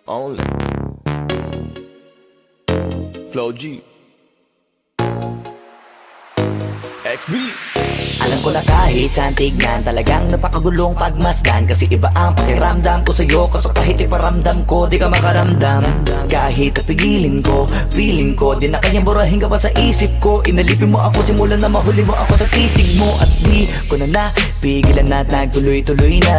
Only Flow G XB. Alam ko na kahit saan tignan, talagang napakagulong pagmasdan. Kasi iba ang pakiramdam ko sa'yo, kaso kahit iparamdam ko, di ka makaramdam. Kahit napigilin ko, feeling ko, di na kayang burahin ka pa sa isip ko. Inalipin mo ako, simulan na mahuli mo ako sa titig mo. At di ko na napigilan na nagtuloy-tuloy na.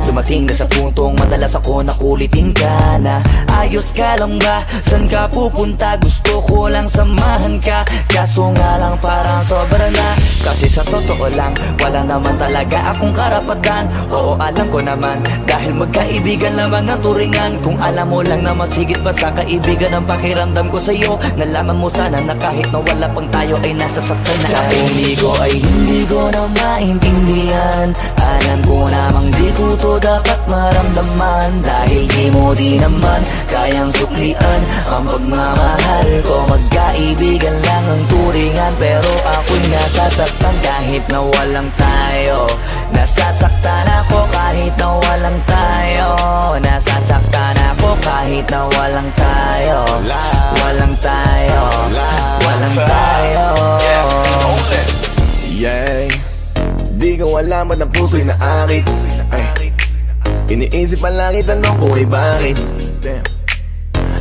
Dumating na sa puntong madalas ako nakulitin ka na. Ayos ka lang ba? San ka pupunta? Gusto ko lang samahan ka, kaso nga lang parang sobra na. Kasi sa totoo lang, wala naman talaga akong karapatan. Oo, alam ko naman, dahil magkaibigan lamang ang turingan. Kung alam mo lang na masigit pa sa kaibigan ang pakiramdam ko sa'yo, nalaman mo sana na kahit na wala pang tayo ay nasasaktan na. Sa umigo ay hindi ko na maintindihan. Alam ko namang di ko to dapat maramdaman, dahil di mo di naman kayang suklian ang pagmamahal ko. Magkaibigan lang ang turingan, pero ako'y nasasaktan kahit na walang tayo. Nasasaktan ako kahit na walang tayo. Nasasaktan ako kahit na walang tayo. Walang tayo. Walang tayo. Yeah. Di ko alam ba't ang puso'y naakit. Iniisip ang langit, tanong ko ay bakit.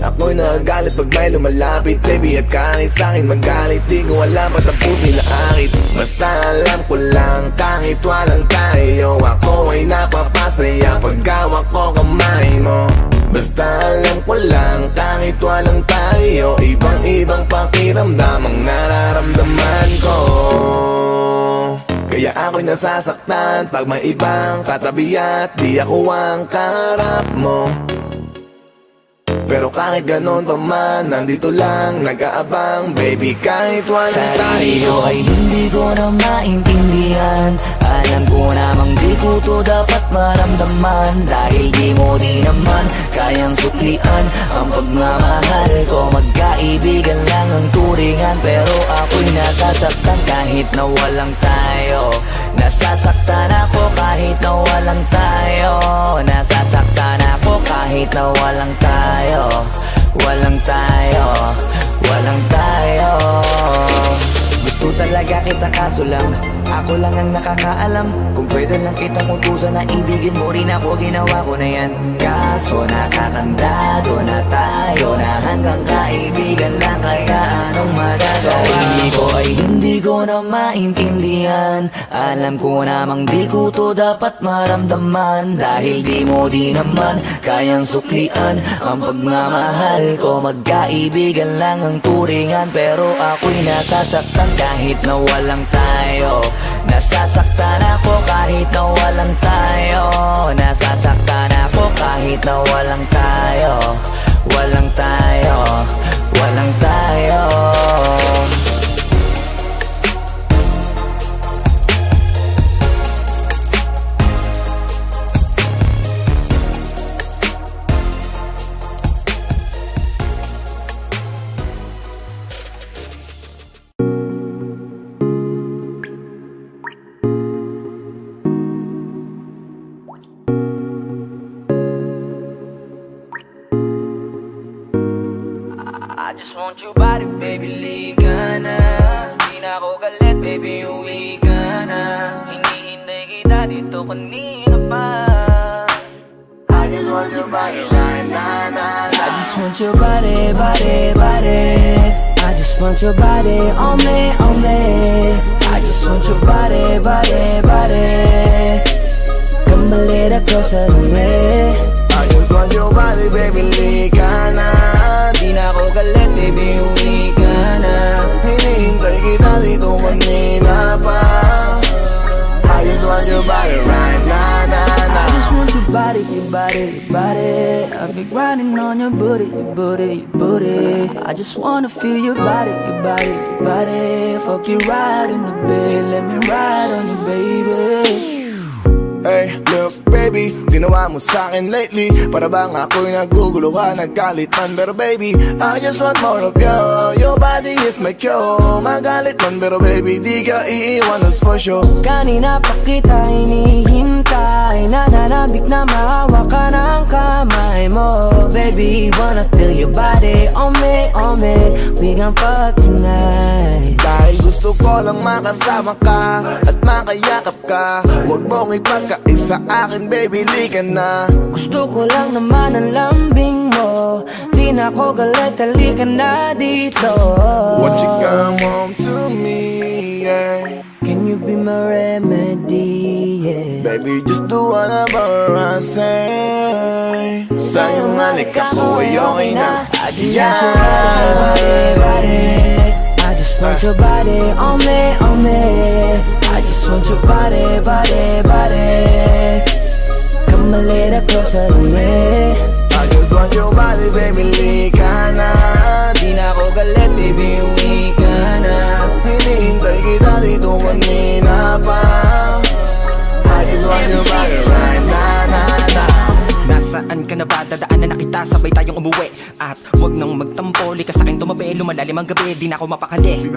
Ako'y nagagalit pag may lumalapit, baby, at kahit sa'kin magalit. Di ko alam ba't ang puso'y naakit. Basta alam ko lang kahit walang tayo, ako ay napapasaya pag hawak ko kamay mo. Basta alam ko lang kahit walang tayo, ibang-ibang pakiramdam ang nararamdaman ko. Kaya ako'y nasasaktan pag may ibang katabi at di ako ang kaharap mo. Pero kahit ganon pa man, nandito lang nag-aabang, baby, kahit walang tayo. Sarili ko ay hindi ko na maintindihan. Alam ko namang di ko to dapat maramdaman, dahil di mo di naman kayang suklian ang pagmamahal ko. Magkaibigan lang ang turingan, pero ako'y nasasaktan kahit na walang tayo. Nasasaktan ako kahit na walang tayo. Nasasaktan ako kahit na walang tayo. Walang tayo. Walang tayo. Gusto talaga kita kaso lang ako lang ang nakakaalam. Kung pwede lang kitang utusan na ibigin mo rin ako, ginawa ko na yan. Kaso nakakandado na tayo na hanggang kaibigan lang, kaya anong magagawa? Sarili ko ay hindi ko na maintindihan. Alam ko namang di ko to dapat maramdaman, dahil di mo di naman kayang suklian ang pagmamahal ko. Magkaibigan lang ang turingan, pero ako'y nasasaktan kahit na walang tayo. Nasasaktan ako kahit na walang tayo. Nasasaktan ako kahit na walang tayo. Walang tayo. Walang tayo. I just want your body, baby, liga na. Di na ako galit, baby, uwi ka na. Hinihintay kita dito kanina pa. I just want your body right now. I just want your body, body, body. I just want your body on me, on me. I just want your body, body, body. Come a little closer to me. I just want your body, baby, liga na. Di na ako galit, baby, uwi ka na. Hinihintay kita dito kanina pa. I just want your body right now, I just want your body, your body, your body. I've been grinding on your booty, your booty, your booty. I just wanna feel your body, your body, your body. Fuck you right in the bed, let me ride on you, baby. Hey, look baby, ginawa mo sa'kin lately, para bang ako'y naguguluhan, naggalit man. Pero baby, I just want more of you. Your body is my cure. Magalit man pero baby, di ka iiwan, that's for sure. Kanina pa kita hinihintay, ay nananabik na mahawa ka ng kamay mo. Baby, wanna feel your body on me, we gon' fuck tonight. Dahil gusto ko lang makasama ka at makayakap ka. Huwag mong ipagkaisa akin, baby, lika na. Gusto ko lang naman ang lambing mo, di na ako galit, halika na dito. Won't you come home to me, yeah? Can you be my remedy, yeah? Baby, just do whatever I say. Sa'yong halik ako ay okay na. I just want your body, I just want your body on me, I just want your body, come a little closer to me. I just want your body, baby, lika na. Di na ako galit, baby, uwi ka na. Hinihintay kita dito kanina pa. I just want your body right na. Nasaan ka na ba? Dadaanan na kita, sabay tayong umuwi. At wag nang magtampo, lika sa'kin tumabi. Lumalalim ang gabi, di na ako mapakali.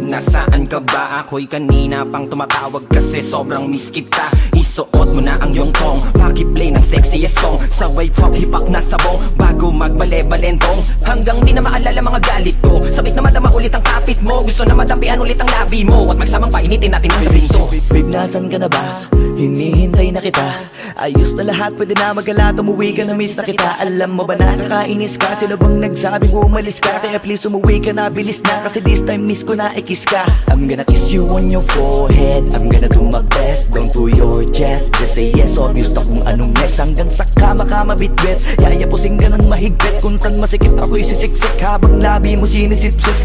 Nasaan ka ba? Ako'y kanina pang tumatawag kasi sobrang miss kita. Isuot mo na ang iyong tong, pakiplay ng sexiest song. Sabay pop hipak na sabong, bago magbale-balentong. Hanggang di na maalala mga galit ko, sabit na madama ulit ang kapit mo. Gusto na madampian ulit ang labi mo, at magsamang painitin natin ang gabing to. Babe, nasan ka na ba? Hinihintay na kita. Ayos na lahat, pwede na magala. Umuwi ka na, miss na kita. Alam mo ba nakakainis ka? Sino bang nagsabing umalis ka? Kaya please umuwi ka na, bilis na. Kasi this time miss ko na ikis ka. I'm gonna kiss you on your forehead, I'm gonna do my best, down to your chest. Just say yes, obvious na kung anong next. Hanggang sa kama ka mabitbit, yayapusing ka ng mahigpit. Kung saan masikip ako'y sisiksik, habang labi mo sinisipsip.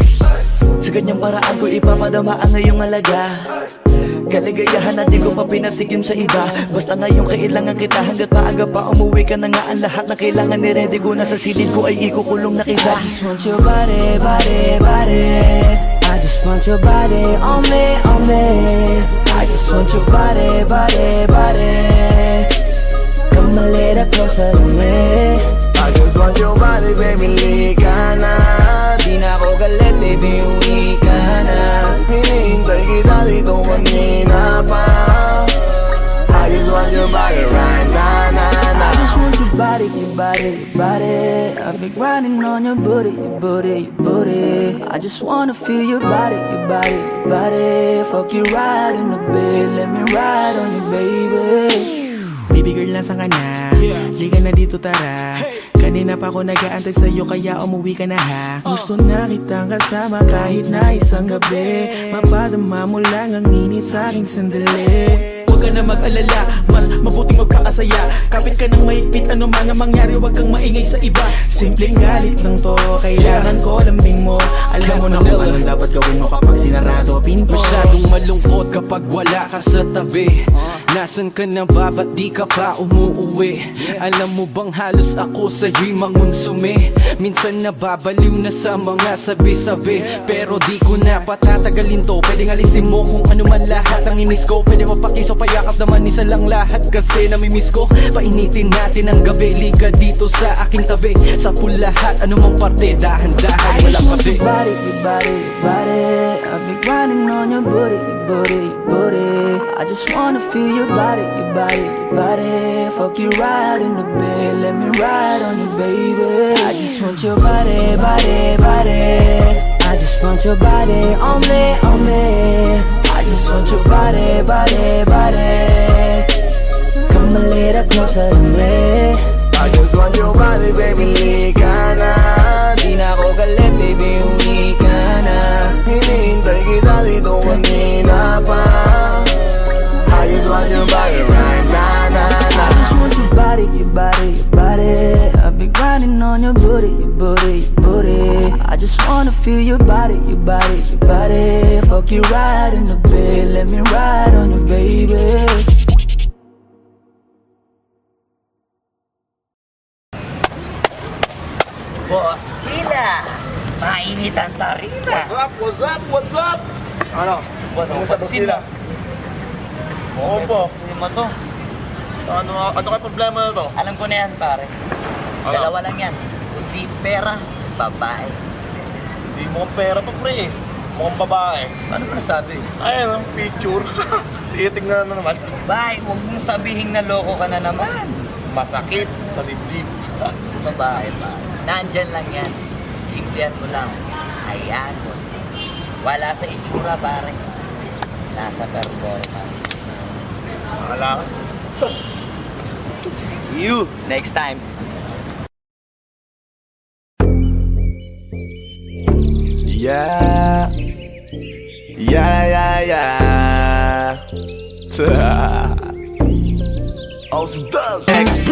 Sa ganyang paraan ko ipapadama ang ngayong alaga. Kaligayahan na di ko pa pinatigim sa iba. Basta ngayon kailangan kita, hanggat maaga pa umuwi ka na nga. Ang lahat na kailangan ni-ready ko na sa silid ko ay ikukulong na kita. I just want your body, I just want your body on me, I just want your body, come a little closer to me. I just want your body, baby, lika na. Di na ako galit, baby, uwi ka na. Hinihintay kita dito kanina pa. I just want your body right na. I just want your body, I've been grinding on your booty, I just wanna feel your body, fuck you right in the bed, let me ride on you, baby. Baby girl, nasan ka na? Liga na dito, tara. Kanina pa ako nag-aantay sa'yo, kaya umuwi ka na ha. Gusto na kitang kasama kahit na isang gabi. Mapadama mo lang ang init sa'king sandali. Huwag ka na mag-alala, mas mabuting magpakasaya. Kapit ka ng mahigpit, ano man ang mangyari, huwag kang maingay sa iba. Simpleng galit lang to, kailangan ko lambing mo. Alam mo na kung anong dapat gawin mo kapag sinarado pinto. Masyadong malungkot kapag wala ka sa tabi. Nasaan ka na ba? Ba't di ka pa umuuwi? Alam mo bang halos ako sa'yo'y mangonsume? Minsan nababaliw na sa mga sabi-sabi, pero di ko na patatagalin to. Pwedeng alisin mo kung ano man lahat ang inis ko. Pwede mapakiso, payakap naman isa lang lahat kasi namimiss ko. Painitin natin ang gabi, liga dito sa aking tabi. Sa pool lahat, anumang parte, dahan-dahan, walang pati. Your body, I've been grinding on your booty, I just wanna feel your body, fuck you right in the bed, let me ride on you, baby. I just want your body, I just want your body on me, I just want your body, come a little closer to me. I just want your body, baby, lika na. Di na ako galit, baby, uwi ka na. Hinihintay kita dito kanina pa. I just want your body right na. I just want your body, I've been grinding on your booty, I just wanna feel your body, fuck you right in the bed, let me ride on you, baby. Boss Kila, mainit ang tarima. What's up? Ano? Pansin na. Oo po. Hindi mo to. Ano kayo problema na to? Alam ko na yan, pare. Ano? Dalawa lang yan. Kundi pera, babae. Hindi mo pera to, pre. Mukhang babae. Ano ba nasabi? Ayun, ang picture. Titingnan na naman. Bay, huwag mong sabihin na loko ka na naman. Masakit sa dibdib. Babae pa. Nandyan lang yan. Simplihan mo lang. Ayan, boss. Wala sa itsura, pare. Nasa performance. Wala ka. See you Next time. Yeah. Ausdog XP.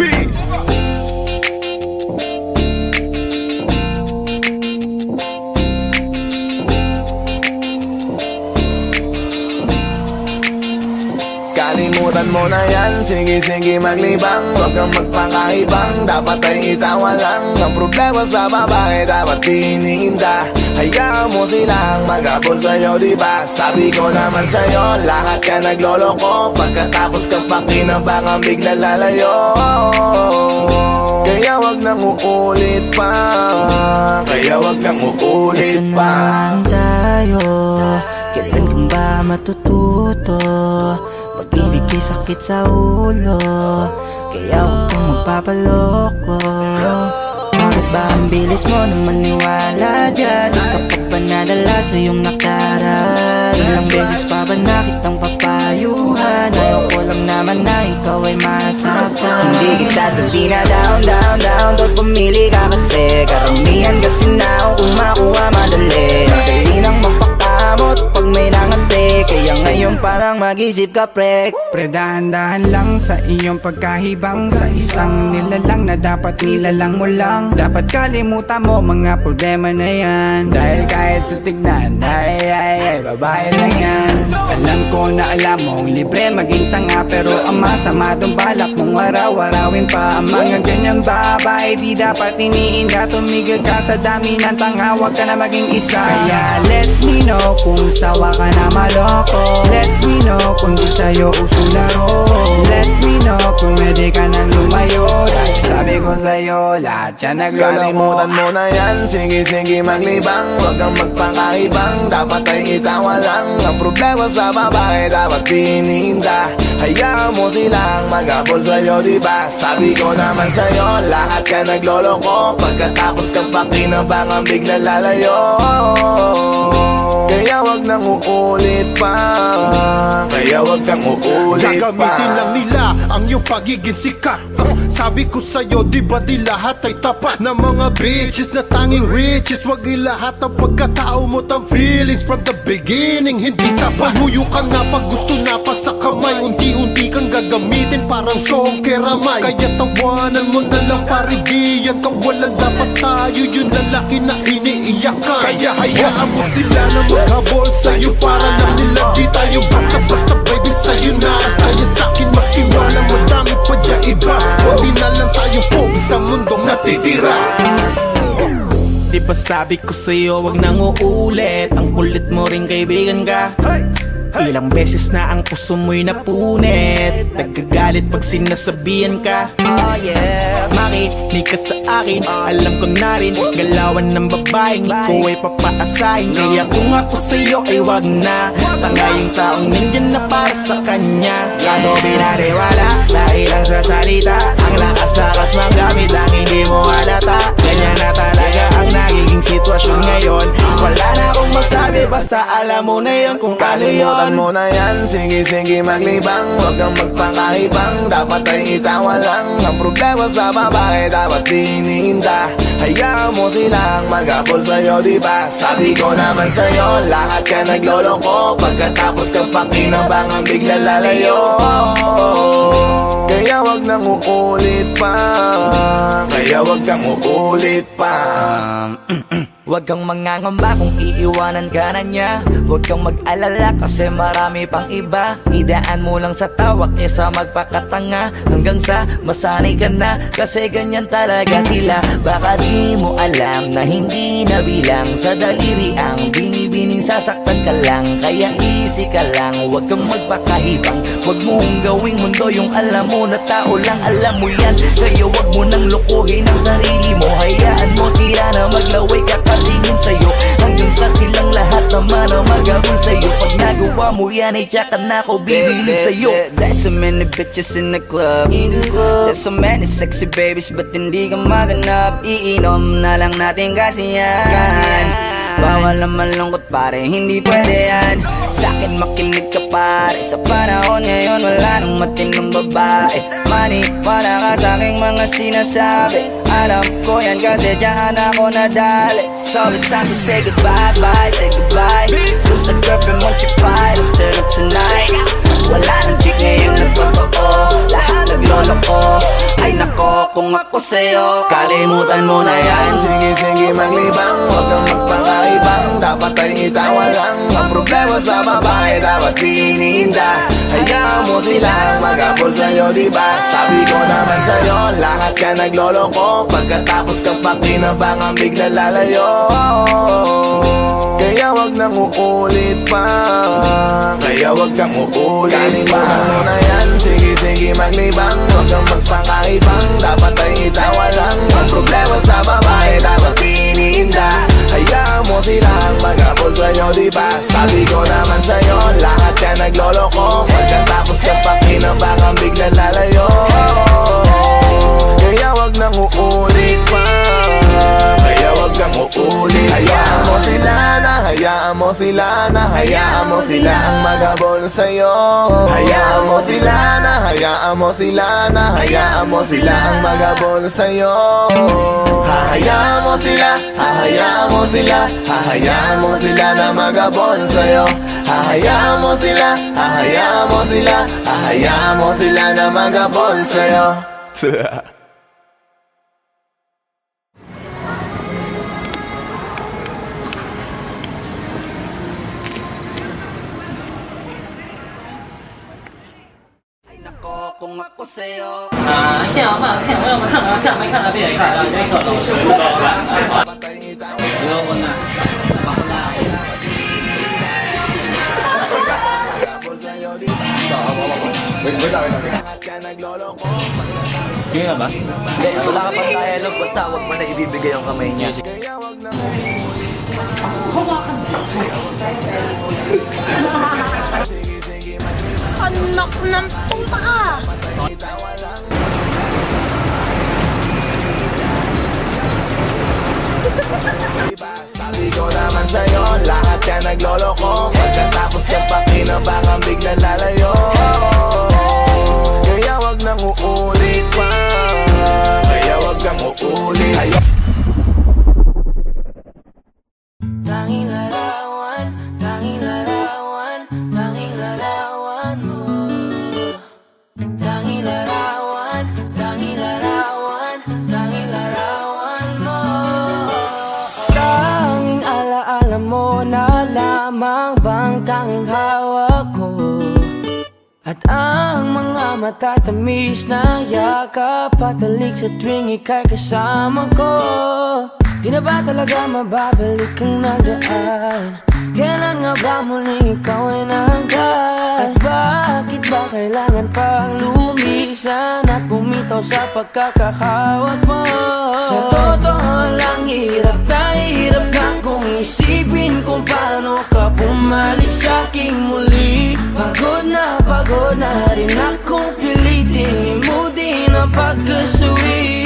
Kalimutan mo na yan, sige maglibang. Huwag kang magpakaibang, dapat ay itawa lang. Ang problema sa babae, dapat tinihinda. Hayaan mo silang mag-abol sa'yo, diba? Sabi ko naman sa'yo, lahat ka nagloloko. Pagkatapos kang pakinabangan, bigla lalayo. Kaya wag nang uulit pa. Kaya wag nang uulit pa. Ito naman tayo, kailan kang ba matututo? Pag-ibig kay sakit sa ulo, kaya huwag kang magpapaloko. Bakit ba ang bilis mo na maniwala dyan? Di ka pa ba nadala sa iyong nakaraan? Ilang beses pa ba nakitang papayuhan? Ayaw ko lang naman na ikaw ay masaktan. Hindi kita sabi na down Doon pumili ka kasi karamihan kasi na kung makuha madali. Dali nang magpakamot pag may nangante. Kaya ngayon parang mag-isip ka pre. Pre, dahan-dahan lang sa iyong pagkahibang. Sa isang nilalang na dapat nilalang mo lang. Dapat kalimutan mo mga problema na yan. Dahil kahit sa tignan, ay, babae lang yan. Alam ko na alam mong libre maging tanga, pero ang masama dong balak mong araw-arawin pa. Ang mga ganyang babae di dapat iniinda. Tumigil ka sa dami ng tanga, wag ka na maging isa. Kaya let me know kung sawa ka na maloko. Let me know kung di sa'yo uso laro. Let me know kung pwede ka nang lumayo. Dahil sabi ko sa'yo, lahat yan nagloloko. Kalimutan mo na yan, sige maglibang. Huwag kang magpakaibang, dapat ay itawa lang. Ang problema sa babae, dapat tinihinda. Hayaan mo silang mag-abol sa'yo, diba? Sabi ko naman sa'yo, lahat ka nagloloko. Pagkatapos kang pakinabangan, bigla lalayo. Kaya wag nang uulit pa. Kaya wag nang uulit pa. Gagamitin lang nila ang iyong pagiging sikat. Sabi ko sa'yo, di ba di lahat ay tapat na mga bitches na tanging riches. Wag ilahat ang pagkatao mo tang feelings from the beginning. Hindi sapat, huyo ka nga pag gusto na pa sa kamay. Unti-unti kang gagamitin parang song keramay. Kaya tawanan mo na lang pare, di yan kawalan. Dapat tayo yung lalaki na iniiyakan. Kaya hayaan mo sila na maghabol sa'yo, para lang nila di tayo basta-basta baby sa'yo na. Kaya sa'kin magtiwala, madami pa dyan iba. Hindi na lang tayo pogi sa mundong natitira. Di ba sabi ko sa'yo, wag nang uulit. Ang kulit mo rin kaibigan ka. Ilang beses na ang puso mo'y napunit. Nagkagalit pag sinasabihan ka. Oh yeah. Makinig ka sa akin, alam ko na rin galawan ng babaeng ikaw ay papaasahin. Kaya kung ako sa'yo ay wag na. Tanga yung taong nandyan na para sa kanya. Kaso binariwala dahil lang sa salita. Ang lakas-lakas magamit lang hindi mo halata. Ganyan na talaga ang nagiging sitwasyon ngayon. Wala na akong masabi, basta alam mo na yun kung paano yun. Kalimutan mo na yan, sige maglibang. Huwag kang magpakaibang, dapat ay itawa lang. Ang problema sa babae, dapat tinihinda. Hayaan mo silang mag-abol sa'yo, diba? Sabi ko naman sa'yo, lahat ka nagloloko. Pagkatapos kang pakinabangan, bigla lalayo. Kaya wag nang uulit pa. Kaya wag nang uulit pa. Huwag kang mangangamba kung iiwanan ka na niya. Huwag kang mag-alala kasi marami pang iba. Idaan mo lang sa tawak niya sa magpakatanga, hanggang sa masanay ka na, kasi ganyan talaga sila. Baka di mo alam na hindi na bilang sa daliri ang binibining sasaktan ka lang. Kaya easy ka lang, huwag kang magpakahibang. Huwag mong gawing mundo yung alam mo na tao lang alam mo yan. Kaya huwag mo nang lukuhin ang sarili mo. Hayaan mo sila na maglaway ka tingin sa'yo hanggang Minsan silang lahat naman ang magagol sa'yo. Pag nagawa mo yan ay tsaka na ako bibilid sa'yo. There's so many bitches in the club. There's so many sexy babies, but hindi ka maganap. Iinom na lang natin kasi yan. Bawal na malungkot pare, hindi pwede yan. Sa'kin makinig ka pare, sa panahon ngayon wala nang matinong babae. Maniwala ka sa'king mga sinasabi, alam ko yan kasi dyan ako nadali. So it's time to say goodbye, bye, say goodbye. Doon sa girlfriend mo chipay, let's turn up tonight. Wala nang chick ngayon nagtotoo, lahat naglolo ko. Ay nako, kung ako sa'yo, kalimutan mo na yan. Sige, sige maglibang, huwag kang magpakaibang. Dapat ay itawa lang, ang problema sa babae dapat tininda. Hayaan mo sila mag-abol sa'yo, diba? Sabi ko naman sa'yo, lahat ka naglolo ko. Pagkatapos kang pakinabangan, bigla lalayo. Kaya wag nang uulit pa, kaya wag kang uulit. Kalimutan mo na yan, sige sige maglibang. Huwag kang magpakaibang, dapat ay itawa lang. Ang problema sa babae dapat tininda. Hayaan mo silang mag-abol sa'yo, diba? Sabi ko naman sa'yo, lahat ka naglolo ko. Pagkatapos kang pakinabangan, bigla lalayo. Kaya wag nang uulit pa, kaya wag kang uulit. Hayaan mo sila na, hayaan mo sila na, hayaan mo sila ang mag-abol sa'yo. Hayaan mo sila na, hayaan mo sila na, hayaan mo sila ang mag-abol sa'yo. Hahayaan mo sila, hahayaan mo sila, hahayaan mo sila na mag-abol sa'yo. Hahayaan mo sila, hahayaan mo sila, hahayaan mo sila na mag-abol sa'yo. Kung ako sa'yo, 现在换，现在我们看看，下面看到别人看到这个老师，不要问了。Kaya ba? Hindi, wala ka pang dialogue, basta huwag mo na ibibigay yung kamay niya. Anak ng puta ka! Sabi ko naman sa'yo, lahat ka naglolo ko. Pagkatapos kang pakinabangan, bigla lalayo. Kaya wag nang uulit pa, kaya wag kang uulit. Tanging larawan, tanging larawan, tanging larawan mo. Tanging larawan, tanging larawan, tanging larawan mo. Tanging alaala mo na lamang bang tanging hawak ko. At ang mga matatamis na yakap patalik sa tuwing ika'y kasama ko. Di na ba talaga mababalik ang nagaan? Kailan nga ba muling ikaw ay nanggat? At bakit ba kailangan pang lumisan at bumitaw sa pagkakahawak mo? Sa totoo lang hirap na kung isipin kung paano ka bumalik sa'king muli. Pagod na rin akong pilitin imutin ang pagkasuwi.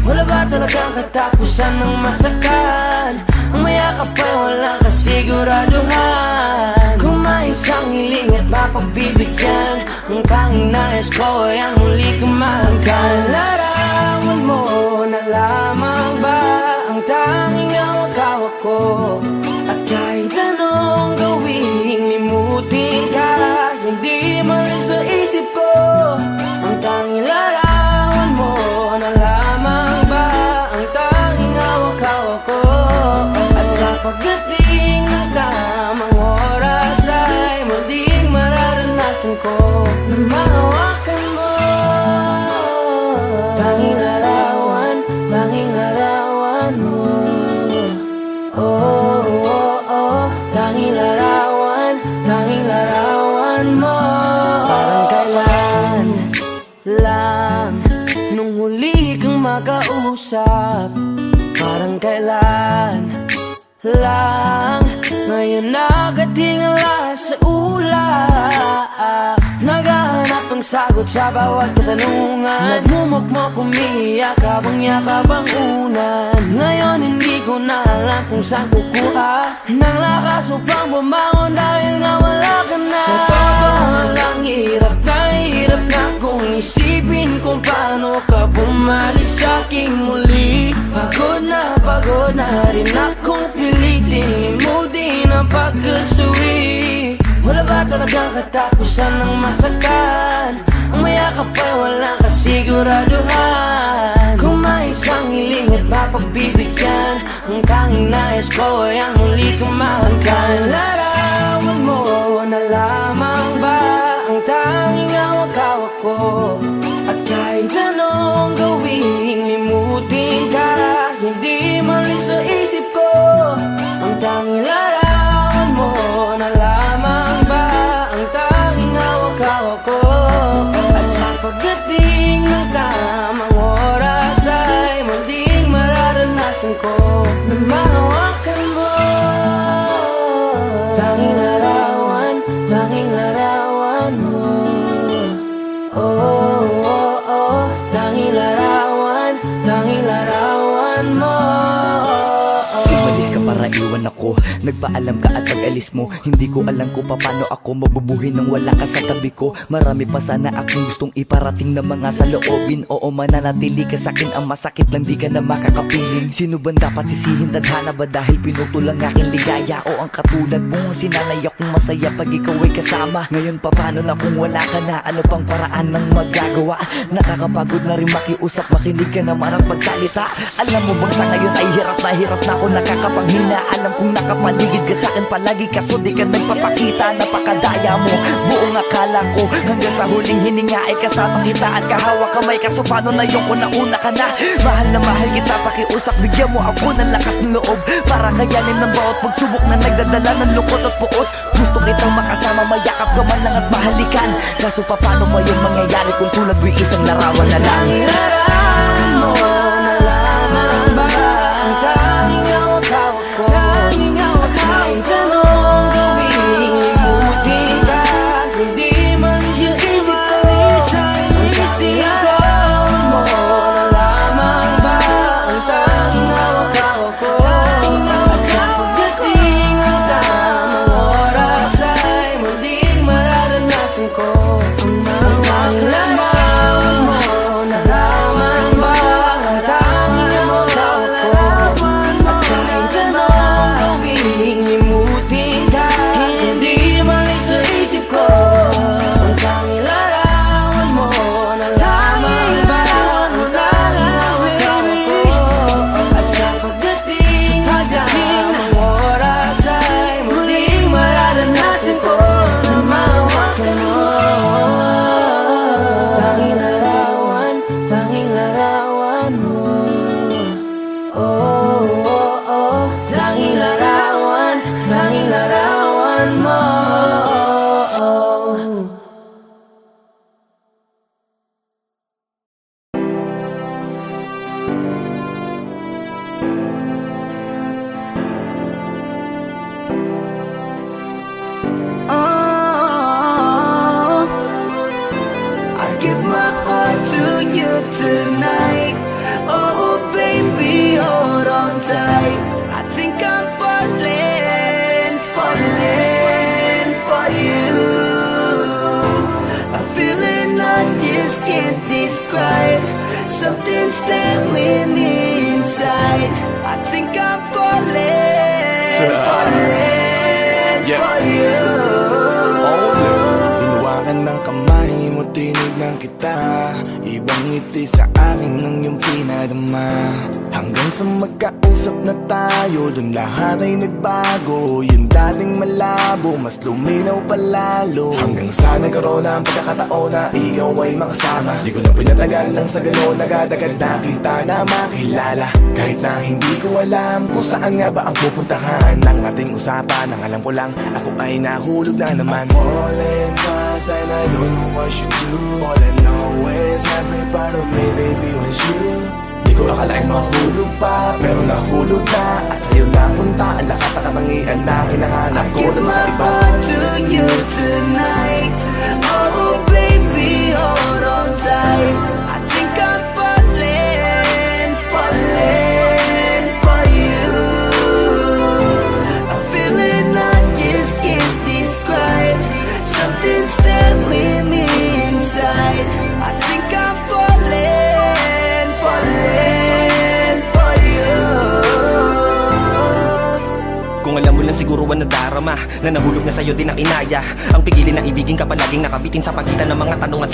Wala ba talagang katapusan ng masakan? Ang mayakap ay walang kasiguraduhan. Kung may isang hiling at mapagbibigyan, ang tanging nais ko ay ang muli kumangkan. Larawan mo na lamang ba ang tanging hawak-hawak ko? At kahit anong gawin, limutin ka, hindi malis sa isip ko. Ang tanging larawan mo na lamang ba ang tanging hawak-hawak ko? At sa pagdating ng tamang oras ay muling mararanasan ko na mahawakan mo. Tanging larawan, tanging larawan mo. Oh, oh, oh, tanging larawan, tanging larawan mo. Parang kailan lang nung huli kang makausap. Parang kailan lang sagot sa bawat katanungan. Nagmumukmok, umiiyak habang yakap ang unan. Ngayon hindi ko na alam kung saan kukuha ng lakas upang bumangon dahil nga wala ka na. Sa totoo lang, hirap na kung isipin kung paano ka bumalik sa'king muli. Pagod na rin akong pilitin limutin ang pagkasuwi. Wala ba talagang katapusan ng masakan? Ang mayakap ay walang kasiguraduhan. Kung may isang hiling at mapagbibigyan, ang tanging nais ko ay ang muli kang mahangkan. Larawan mo na lamang ba ang tanging hawak-hawak ko? At kahit anong gawin, limutin ka, hindi mali sa isip ko. Ang tanging larawan mo na lamang ba ang tanging hawak-hawak ko? At sa pagdating ng tamang oras ay muling mararanasan ko na mahawakan mo. Tanging larawan mo. Oh, oh, oh. Tanging larawan mo. Umalis ka para iwan ako, nagpaalam ka at pag-alis mo. Hindi ko alam kung paano ako mabubuhay nang wala ka sa tabi ko. Marami pa sana akong gustong iparating na mga saloobin. Oo, mananatili ka sa'kin, ang masakit lang di ka na makakapiling. Sino ba dapat sisihin? Tadhana ba dahil pinutol ang aking ligaya? O ang katulad mo, sinanay akong masaya pag ikaw ay kasama. Ngayon paano na kung wala ka na? Ano pang paraan ng magagawa? Nakakapagod na rin makiusap, makinig ka naman at magsalita. Alam mo bang sa ngayon ay hirap na ako nakakapanghina. Alam kong nakapaligid ka sa'kin palagi, kaso di ka nagpapakita. Napakadaya mo, buong akala ko hanggang sa huling hininga ay kasama kita at kahawak kamay. Kaso paano na yung una ka na? Mahal na mahal kita, pakiusap, bigyan mo ako ng lakas ng loob para kayanin ng bawat pagsubok na nagdadala ng lungkot at puot. Gusto kitang makasama, mayakap ka man lang at mahalikan. Kaso paano pa yung mangyayari kung tulad mo isang larawan na lang? Larawan mo na lamang ba ang tanging hawak-hawak ko? Kahit anong gawin, limutin ka, hindi man siya isip ko. Ang larawan mo na lamang ba ang tanging hawak-hawak ko? At sa pagdating ng tamang oras ay muling mararanasan ko ang mga larawan mo na lamang ba ang tanging hawak-hawak ko? At kahit anong gawin, limutin ka, hindi mali sa isip ko. Ang tanging larawan mo na lamang ba ang tanging hawak-hawak ko? At sa pagdating ng tamang oras ay muling mararanasan ko na mahawakan mo. Tanging larawan mo. Oh, oh, oh. Tanging larawan mo. Oh, I give my heart to you tonight. Oh baby, hold on tight. I think I'm falling for you. A feeling I just can't describe. Something's telling me inside. I think I'm falling for you. Hinawakan ng kamay mo, tinignan kita. Ibang ngiti sa akin ng iyong pinadama. Hanggang sa magkausap na tayo, dun lahat ay nagbago. Yung dating malabo, mas luminaw palalo. Hanggang sa nagkaroon ang pagkakataon na ikaw ay makasama. Di ko na pinatagal lang sa gano'n, nagadagad na kita na makilala. Kahit na hindi ko alam kung saan nga ba ang pupuntahan ng ating usapan. Ang alam ko lang, ako ay nahulog na naman. I'm falling fast and I don't know what you do. All I know is every part of me, baby, was you. Di ko akalain mahulog pa, pero nahulog na. At sa'yo napunta, ang lakas na katangian na hinahanap ko dun sa iba. I give my heart to you tonight. Oh baby, siguro ang nadarama na nahulog na sa'yo din ang inaya. Ang pigilin na ibigin ka palaging nakabitin sa pagitan ng mga tanong at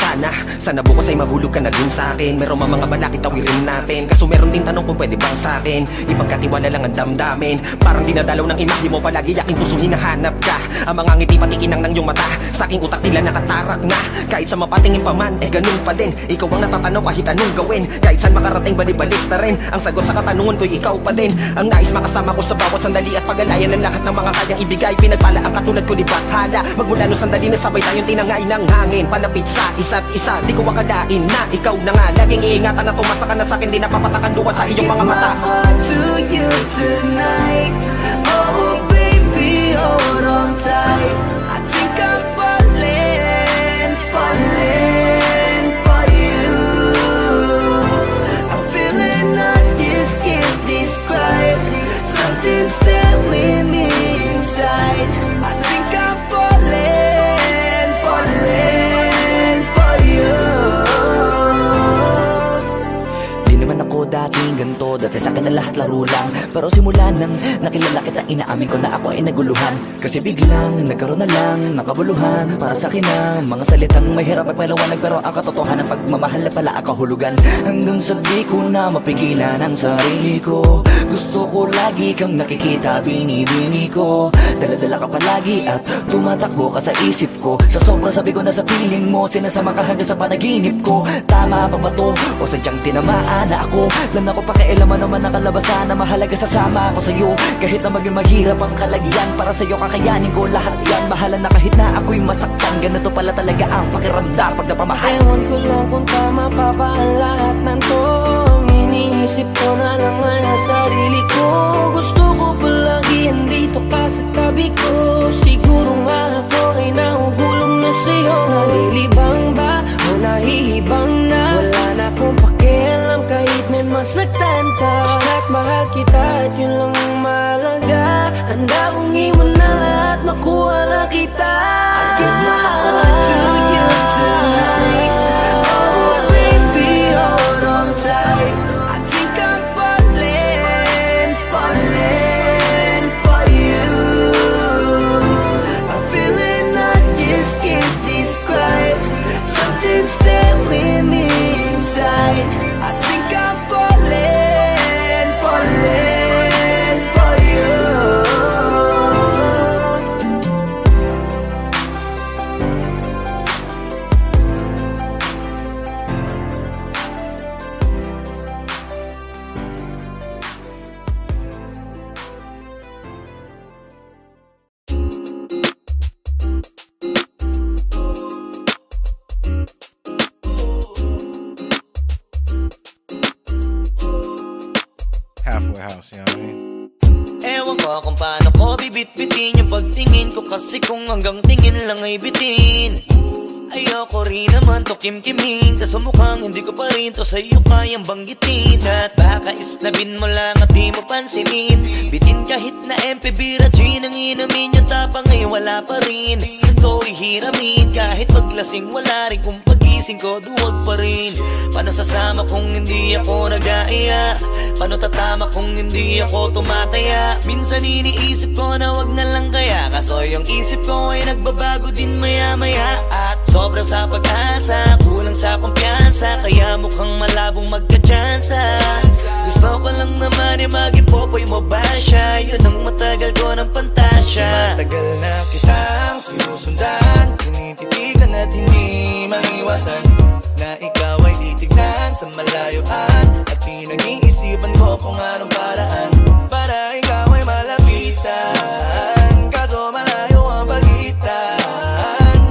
sana bukas ay mahulog ka na din sa'kin. Meron mga balakid tawirin natin, kaso meron din tanong kung pwede bang sa'kin ipagkatiwala lang ang damdamin. Parang dinadalaw ng imahe mo palagi, aking puso hinahanap ka. Ang mga ngiti pati kinang ng iyong mata, sa aking utak tila nakatarak na. Kahit sa mapatingin pa man, ganun pa din. Ikaw ang natatanaw kahit anong gawin. Kahit saan makarating balibalik na rin. Ang sagot sa katanungan ko'y ikaw pa din. Ang nais makasama ko sa bawat sandali at pag-alayan ng lahat ng mga kayang ibigay. Pinagpala ang katulad ko ni Bathala. Magmula no sandali na sabay tayong tinangay ng hangin. Palapit sa isa't isa, di ko akalain na ikaw na nga. Laging iingatan na tumasa ka na sa'kin, di napapatakan duwan sa iyong mga mata. To you tonight, oh baby, hold on tight. I think I'm falling for you. I'm feeling I just can't describe. Something's telling me inside. I think I'm falling for you. Di naman ako dating ganito, dati sa'kin na lahat laro lang. Pero simula nang nakilala kita, inaamin ko na ako ay naguluhan. Kasi biglang nagkaroon na lang ng kabuluhan. Para sa'kin na mga salitang may hirap ay palawanag, pero ang katotohanan pagmamahal na pala ang kahulugan. Hanggang sa di ko na mapigilan ang sarili ko. Gusto ko lagi kang nakikita, binibini ko. Dala-dala ka palagi at tumatakbo ka sa isip ko. Sa sobrang sabi ko na sa piling mo, sinasama ka hanggang sa panaginip ko. Tama pa ba to? O sadyang tinamaan na ako? Lang ako pakialaman naman ang kalabasan na mahalaga, sasama ako sa'yo. Kahit na maging maghirap ang kalagyan, para sa'yo kakayanin ko lahat yan. Mahalan na kahit na ako'y masaktan, ganito pala talaga ang pakiramdam pag napamahal. Ewan ko lang kung tama pa ba ang lahat ng to. Iniisip ko na lang ang sarili ko. Gusto ko palagi andito ka sa tabi ko. Siguro nga ako ay nahuhulog na sa'yo. Nalilibang ba o nahihibang na? Wala na akong pakialam kahit may masaktan ka. Basta't mahal kita at yun lang ang mahalaga. Handa kong iwan na lahat, makuha na kita. I give my heart to you tonight. Oh baby, hold on tight. I think I'm falling for you. I'm feeling I just can't describe. Something's telling me inside. I think I'm falling for you. Halfway house, you know what I mean? Ewan ko kung paano ko bibit-bitin yung pagtingin ko, kasi kung hanggang tingin lang ay bitin. Ayoko rin naman to kimkimin, kaso mukhang hindi ko pa rin to sa'yo kayang banggitin. At baka isnabin mo lang at di mo pansinin. Bitin kahit na MP Bira Gin ang inamin, yung tapang ay wala pa rin. Saan ko ihiramin, kahit paglasing wala rin. Kung pagising ko duwag pa rin. Paano sasama kung hindi ako nag-aaya? Paano tatama kung hindi ako tumataya? Minsan iniisip ko na wag na lang kaya, kaso yung isip ko ay nagbabago din maya-maya. At sobra sa pag-asa, kulang sa kumpiyansa, kaya mukhang malabong magka-tsansa. Gusto ko lang naman ay mag-ipopoy mo ba siya? Yun ang matagal ko ng pantasya. Matagal na kitang sinusundan, tinititigan at hindi maiwasan na ikaw ay titignan sa malayuan. At pinag-iisipan ko kung anong paraan para ikaw ay malapitan. Kaso malayo ang pagitan.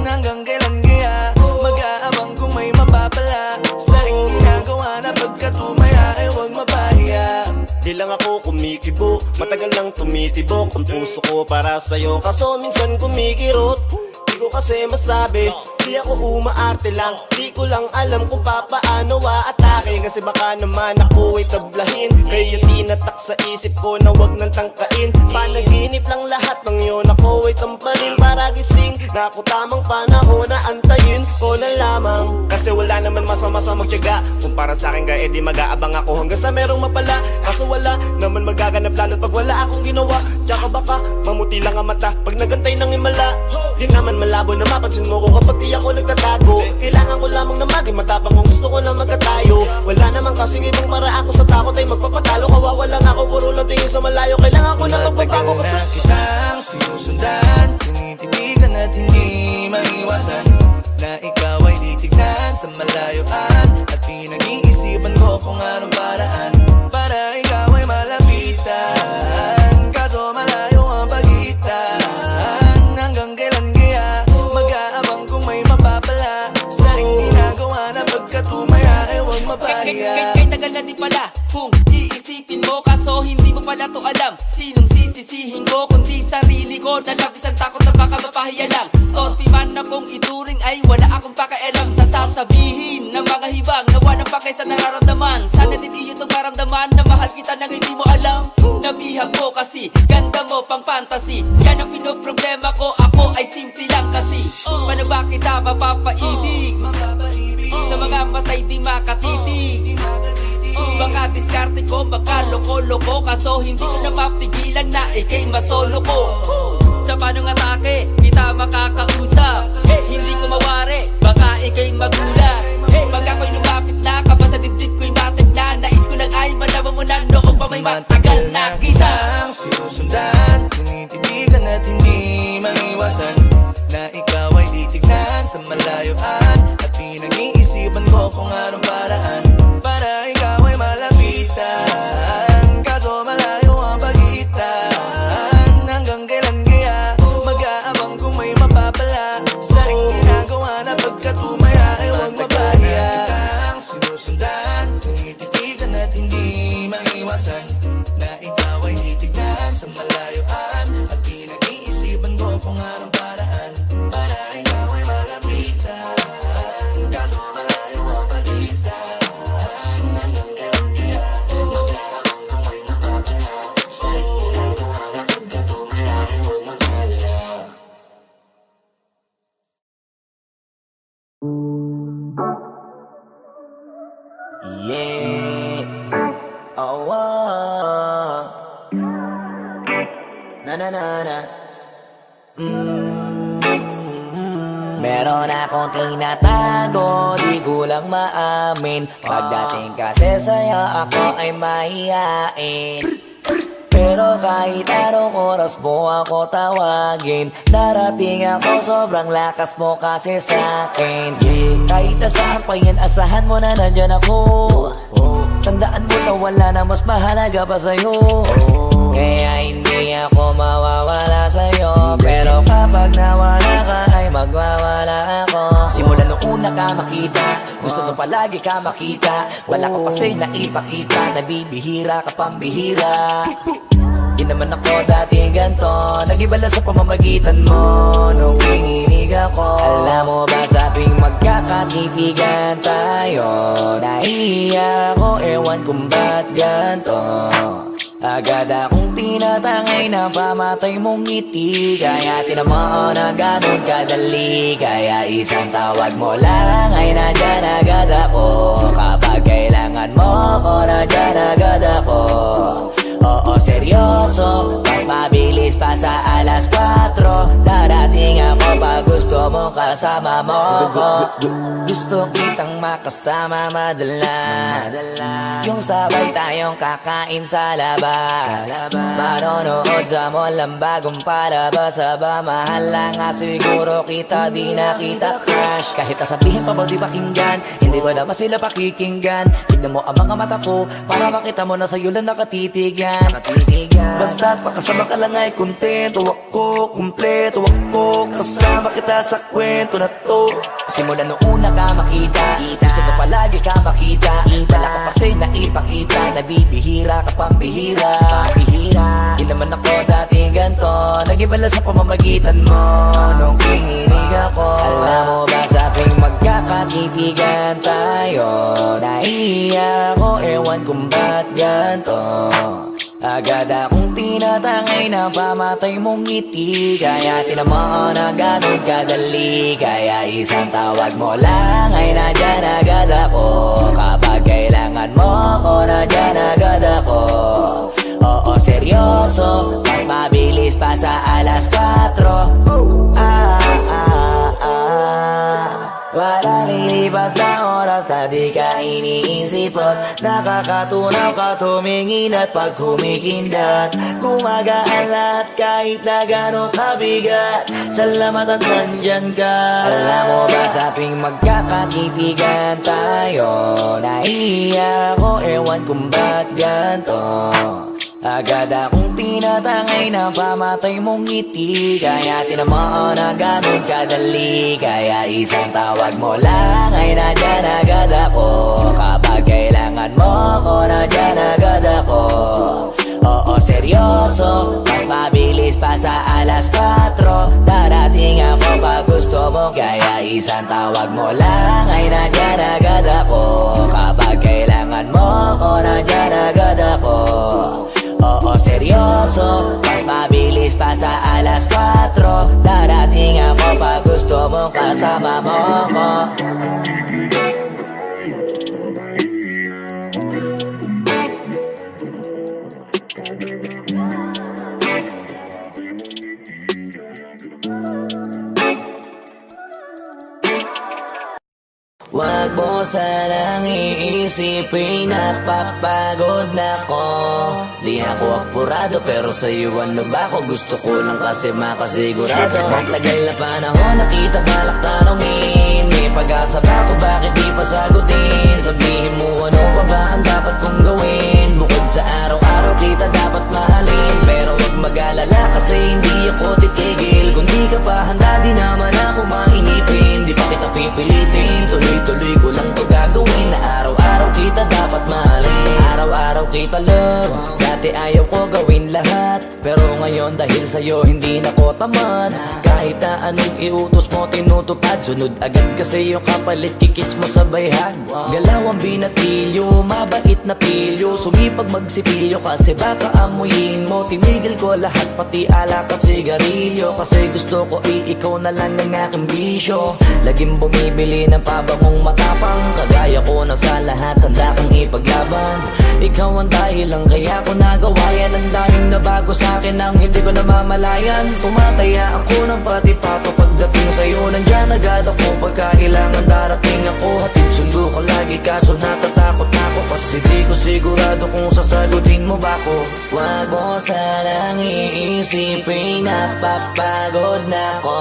Hanggang kailan kaya mag-aabang kung may mapapala sa ring ginagawa na pagkatumaya ay huwag mapahiya. Di lang ako kumikibo, matagal nang tumitibok ang puso ko para sa'yo, kaso minsan kumikirot. Di ko kasi masabi, di ako umaarte lang. Di ko lang alam kung papaano aatake, kasi baka naman ako ay tablahin. Kaya tinatak sa isip ko na wag nang tangkain. Panaginip lang lahat ng yun, ako ay tampalin para gising na ako tamang panahon na antayin ko na lamang. Kasi wala naman masama sa magtiyaga. Kung para sa akin kaya edi mag-aabang ako hanggang sa merong mapala. Kaso wala naman magaganap lalo't pag wala akong ginawa. Tsaka baka mamuti lang ang mata pag nagantay ng himala. Di naman malabo na mapansin mo ko kapag di ako nagtatago. Kailangan ko lamang na maging matapang kung gusto ko lang magkatayo. Wala naman kasing ibang para ako sa takot ay magpapatalo. Kawawa lang ako, puro lang tingin sa malayo. Kailangan ko lang magbabago kasi na kitang sinusundan, tinititigan at hindi maiwasan na ikaw ay titignan sa malayuan. At pinag-iisipan ko kung anong paraan para ikaw ay malapitan. Kaso malayo ang pagitan. Hanggang kailan kaya mag-aabang kung may mapapala sa aking ginagawa na pagkatumaya ay huwag mapahiya. Kay tagal na di pala kung iisipin mo, kaso hindi mo pala to alam. Sinong sisisihin ko kundi sarili ko, na labis ang takot na baka mapahiya lang. Tonti man akong ituring ay wala akong pakialam sa sasabihin ng mga hibang na walang pakay sa nararamdaman. Sana din iyo itong maramdaman na mahal kita nang hindi mo alam. Nabihag mo kasi, ganda mo pang fantasy. Yan ang pinoproblema ko, ako ay simple lang kasi. Paano ba kita mapapaibig sa mga matay di makatitig? Baka diskarte ko, baka loko-loko, kaso hindi ko na mapigilan na ikay masolo ko. Sa panong atake, kita makakausap. Hindi ko mawari, baka ikay magulat. Pag ako'y lumapit na, kapag sa dibdib ko'y matig na, nais ko lang ay malaman mo na noong pa may matagal na kita. Sinusundan, tinititigan at hindi maiwasan na ikaw ay titignan sa malayuan. At pinag-iisipan ko kung anong paraan para ikaw ay malapitan. Kaso malayo ang pagitan. Hanggang kailan kaya mag-aabang kung may mapapala sa aking ginagawa na pagkatumaya ay huwag mapahiya. Sinusundan, tinititigan at hindi maiwasan na ikaw ay titignan sa malayuan. At pinag-iisipan ko kung anong paraan para ikaw ay malapitan. Kaso malayo ang pagitan. Hanggang kailan kaya mag-aabang kung may mapapala sa aking ginagawa na pagkatumaya ay huwag mapahiya. Yeah. Oh, na na na na. Meron akong tinatago, di ko lang maamin. Pagdating kasi sa'yo ako ay mahihain. Pero kahit anong oras mo ako tawagin, darating ako, sobrang lakas mo kasi sa'kin. Kahit nasaan pa yan, asahan mo na nandyan ako. Tandaan mo na wala na mas mahalaga pa sa'yo. Kaya hindi ako mawawala sa'yo, pero kapag nawala ka ay magwawala ako. Simula nung una ka makita, gusto ko palagi ka makita. Wala ko kasi naipakita, nabibihira ka pambihira. Di naman ako dati ganto, nag-iba lang sa pamamagitan mo nung kininig ako. Alam mo ba sa tuwing magkakatipigan tayo, nahiya ako, ewan kung ba't ganto. Agad akong tinatangay na pamatay mong ngiti. Kaya tinamaan na ganun kadali. Kaya isang tawag mo lang ay nandyan agad ako. Kapag kailangan mo ko, nandyan agad ako. Oo, seryoso, mas mabilis pa sa alas 4. Darating ako pag gusto mo kasama mo ko. Gusto kitang makasama madalas, yung sabay tayong kakain sa labas. Manonood sa mall ang bagong palabas. Aba, mahal lang nga siguro kita, di na kita crush. Kahit nasabihin pa ba di pakinggan, hindi ko naman sila pakikinggan. Tignan mo ang mga mata ko, para makita mo na sa'yo lang nakatitigan. Basta't pakasama ka lang ay kontento ako, kumpleto ako. Kasama kita sa kwento na to. Simula nung una ka makita, gusto ko palagi ka makita. Wala ko kasi naipakita, nabibihira ka pambihira. Di naman ako dati ganto, nag-iba lang sa pamamagitan mo nung kininig ako. Alam mo ba sa tuwing magkakatipigan tayo, nahiya ako, ewan kung ba't ganto. Agad akong tinatangay na pamatay mong ngiti. Kaya tinamaan na ganun kadali. Kaya isang tawag mo lang ay nandyan agad ako. Kapag kailangan mo ako, nandyan agad ako. Oo, seryoso, mas mabilis pa sa alas 4. Wala lilipas na oras na di ka iniisipot. Nakakatunaw ka tumingin at pag humikindat, gumagaan lahat kahit na gano'ng kabigat. Salamat at nandyan ka. Alam mo ba sa tuwing magkakakitigan tayo, nahihiya ako, ewan kung ba't ganto. Agad akong tinatangay na pamatay mong ngiti. Kaya tinamaan na ganun kadali. Kaya isang tawag mo lang ay nandyan agad ako. Kapag kailangan mo ako, nandyan agad ako. Oo, seryoso, mas mabilis pa sa alas 4. Darating ako pag gusto mo. Kaya isang tawag mo lang ay nandyan agad ako. Kapag kailangan mo ako, nandyan agad ako. Oo, seryoso, mas mabilis pa sa alas 4. Darating ako pag gusto mo, kasama mo ako. Wag mo sanang iisipin na papagod na ko. Di ako apurado pero sa'yo ano ba ako? Gusto ko lang kasi makasigurado. Tagal na panahon nakita balak tanongin. May pag-asa ba ako, bakit di pa sagutin? Sabihin mo ano pa ba ang dapat kong gawin? Bukod sa araw-araw kita dapat mahalin. Pero wag mag-alala kasi hindi ako titigil. Kung di ka pa handa di naman ako mainipin. Di pa kita pipilitin, tuloy-tuloy ko lang to gagawin. Na araw-araw kita dapat mahalin. Araw-araw kita love. Dati ayaw ko gawin lahat, pero ngayon dahil sa'yo hindi na ko tamad. Kahit na anong iutos mo tinutupad, sunod agad kasi yung kapalit kikis mo sa bayhag. Galaw ang binatilyo, mabait na pilyo. Sumipag magsipilyo kasi baka amuyin mo. Tinigil ko lahat pati alak at sigarilyo. Kasi gusto ko ikaw na lang ang aking bisyo. Laging bumibili ng pabangong matapang. Kagaya ko na sa lahat handa kang ipaglaban. Ikaw ang dahilan kaya ko nagawa yan. Ang daming nabago sa'kin nang hindi ko namamalayan. Tumataya ako ng pati pato pagdating sa'yo. Nandyan agad ako pagkailangan darating ako. Hatid sundo ko lagi kaso natatakot ako. Kasi di ko sigurado kung sasagutin mo ba ko. Wag mo sanang iisipin na papagod na ko.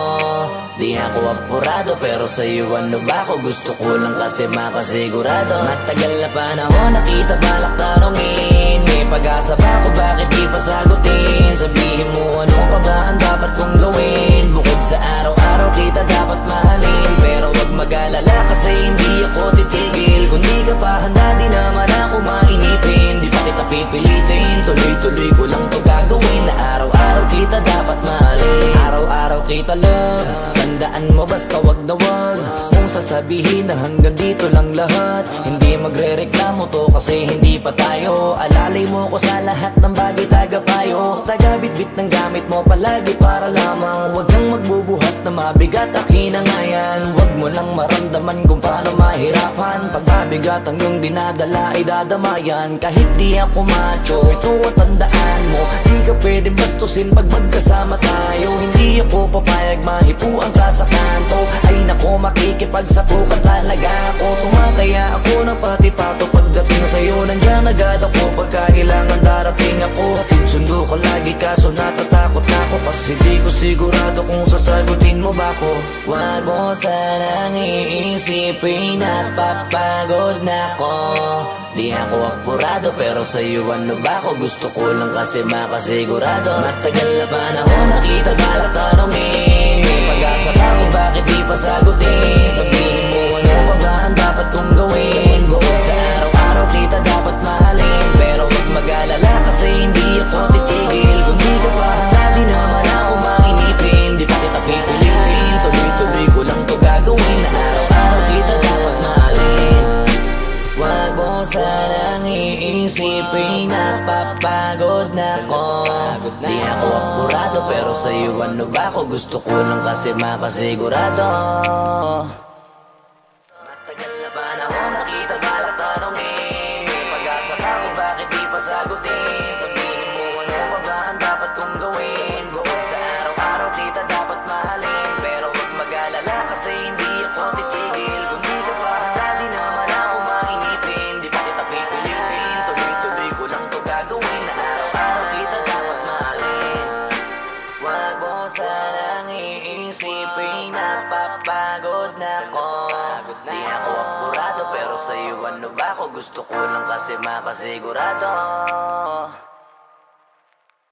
Di ako apurado pero sa'yo ano ba ako? Gusto ko lang kasi makasigurado. Matagal na panahon nakita balak tanongin. May pag-asa ba ako, bakit di pa sagutin? Sabihin mo ano pa ba ang dapat kong gawin? Bukod sa araw-araw kita dapat mahalin. Pero wag mag-alala kasi hindi ako titigil. Kung di ka pa handa di naman ako mainipin. Di pa kita pipilitin, tuloy-tuloy ko lang to gagawin. Na araw-araw kita dapat mahalin. Araw-araw kita love. Tandaan mo basta wag na wag mong sasabihin na hanggang dito lang lahat. Hindi magre-reklamo to kasi hindi pa tayo. Alalay mo ko sa lahat ng bagay tagapayo. Taga-bit-bit ng gamit mo palagi para lamang. Wag kang magbubuhat na mabigat akin na nga yan. Wag mo lang maramdaman kung paano mahirapan. Pag mabigat ang iyong dinadala ay dadamayan. Kahit di ako macho, ito at tandaan mo. Di ka pwede bastusin pag magkasama tayo. Hindi ako papayag mahipuan ka sa kanto. Ay nako makikipagsapukan talaga ako. Tumataya ako ng pati pato pagdating sa'yo. Nandyan agad ako pagkailangan darating ako. Hatid sundo ko lagi kaso natatakot na ako. Kasi di ko sigurado kung sasagutin mo ba ko. Wag mo sanang iisipin na papagod na ko. Di ako apurado pero sa'yo ano ba ako? Gusto ko lang kasi makasigurado. Matagal na panahon nakita balak tanongin. May pag-asa ba ako, bakit di pa sagutin? Sabihin mo ano pa ba ang dapat kong gawin? Bukod sa araw-araw kita dapat mahalin. Pero wag mag-alala kasi hindi ako titigil. Kung di ka pa handa di naman ako mainipin. Di pa kita pipilitin, tuloy-tuloy ko lang to gagawin. Na araw-araw kita dapat mahalin. Wag mo sanang iisipin iisipin, napapagod na ko. Di ako apurado pero sa'yo ano ba ako? Gusto ko lang kasi makasigurado. Matagal na panahon nakita balak tanongin, may pag-asa ka kung bakit di pa sagutin. Sabihin mo ano pa ba ang dapat kong gawin? Bukod sa araw-araw kita dapat mahalin, pero wag mag-alala kasi hindi ako titigil. Kung di ka pa handa di naman ako mahinipin, di pa kita pipilitin, tuloy-tuloy ko lang to gagawin. Na araw-araw kita dapat mahalin. Wag mo sanang iisipin, napapagod na ko. Di ako apurado pero sa'yo ano ba ako? Gusto ko lang kasi makasigurado.